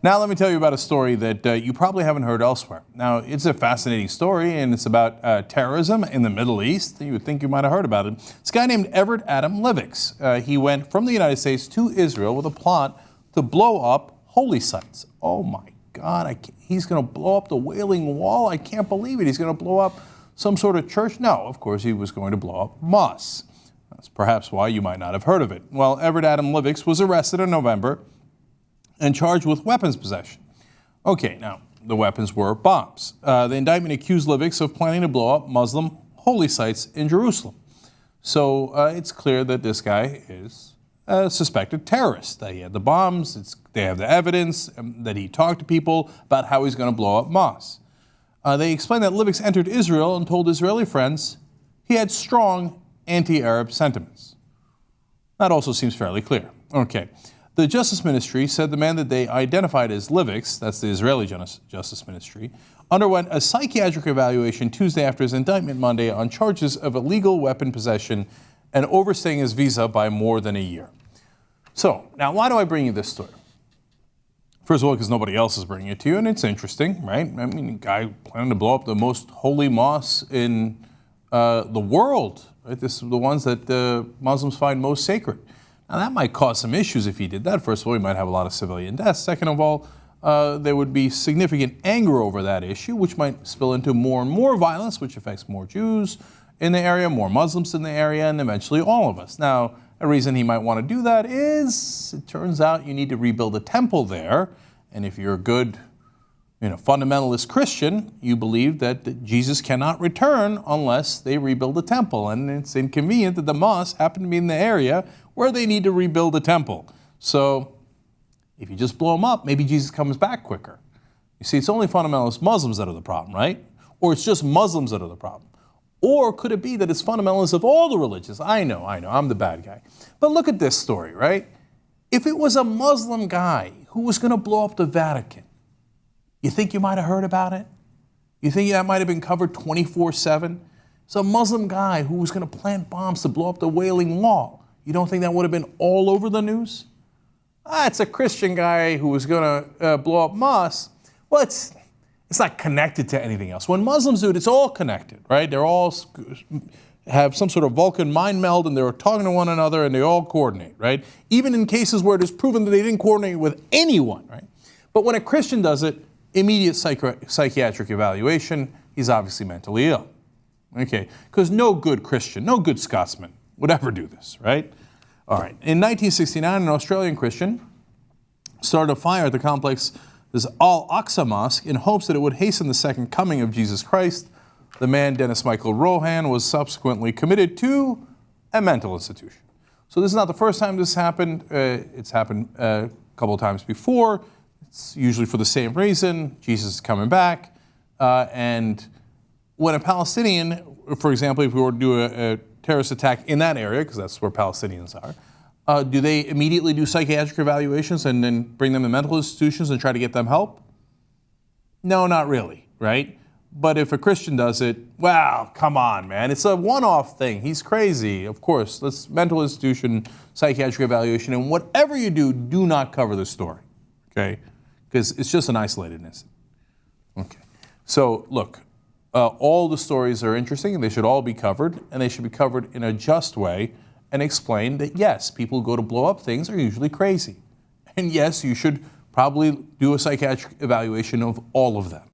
Now let me tell you about a story that you probably haven't heard elsewhere. Now, it's a fascinating story, and it's about terrorism in the Middle East. You would think you might have heard about it. It's a guy named Everett Livix. He went from the United States to Israel with a plot to blow up holy sites. Oh my God, he's going to blow up the Wailing Wall? I can't believe it. He's going to blow up some sort of church? No, of course he was going to blow up mosques. That's perhaps why you might not have heard of it. Well, Everett Livix was arrested in November and charged with weapons possession. Okay, now, the weapons were bombs. The indictment accused Livix of planning to blow up Muslim holy sites in Jerusalem. So it's clear that this guy is a suspected terrorist, that he had the bombs, they have the evidence, that he talked to people about how he's going to blow up mosques. They explained that Livix entered Israel and told Israeli friends he had strong anti-Arab sentiments. That also seems fairly clear. Okay. The Justice Ministry said the man that they identified as Livix, that's the Israeli Justice Ministry, underwent a psychiatric evaluation Tuesday after his indictment Monday on charges of illegal weapon possession and overstaying his visa by more than a year. So, now why do I bring you this story? First of all, because nobody else is bringing it to you, and it's interesting, right? I mean, a guy planning to blow up the most holy mosques in the world, right? This is the ones that Muslims find most sacred. Now, that might cause some issues if he did that. First of all, he might have a lot of civilian deaths. Second of all, there would be significant anger over that issue, which might spill into more and more violence, which affects more Jews in the area, more Muslims in the area, and eventually all of us. Now, a reason he might want to do that is, it turns out you need to rebuild a temple there, and if you're a good fundamentalist Christian, you believe that Jesus cannot return unless they rebuild the temple. And it's inconvenient that the mosques happen to be in the area where they need to rebuild the temple. So if you just blow them up, maybe Jesus comes back quicker. You see, it's only fundamentalist Muslims that are the problem, right? Or it's just Muslims that are the problem. Or could it be that it's fundamentalists of all the religions? I know, I'm the bad guy. But look at this story, right? If it was a Muslim guy who was going to blow up the Vatican, you think you might have heard about it? You think that might have been covered 24/7? It's a Muslim guy who was going to plant bombs to blow up the Wailing Wall. You don't think that would have been all over the news? It's a Christian guy who was going to blow up mosques. Well, it's not connected to anything else. When Muslims do it, it's all connected, right? They're all have some sort of Vulcan mind meld, and they're talking to one another, and they all coordinate, right? Even in cases where it is proven that they didn't coordinate with anyone, right? But when a Christian does it, immediate psychiatric evaluation, he's obviously mentally ill. Okay, because no good Christian, no good Scotsman would ever do this, right? All right, in 1969, an Australian Christian started a fire at the complex, this Al-Aqsa Mosque, in hopes that it would hasten the second coming of Jesus Christ. The man, Dennis Michael Rohan, was subsequently committed to a mental institution. So this is not the first time this happened. It's happened a couple of times before. It's usually for the same reason. Jesus is coming back. And when a Palestinian, for example, if we were to do a terrorist attack in that area, because that's where Palestinians are, do they immediately do psychiatric evaluations and then bring them to mental institutions and try to get them help? No, not really, right? But if a Christian does it, well, come on, man. It's a one-off thing. He's crazy. Of course, let's mental institution, psychiatric evaluation, and whatever you do, do not cover the story, okay? Because it's just an isolated incident. Okay. So, look, all the stories are interesting, and they should all be covered, and they should be covered in a just way and explain that, yes, people who go to blow up things are usually crazy. And yes, you should probably do a psychiatric evaluation of all of them.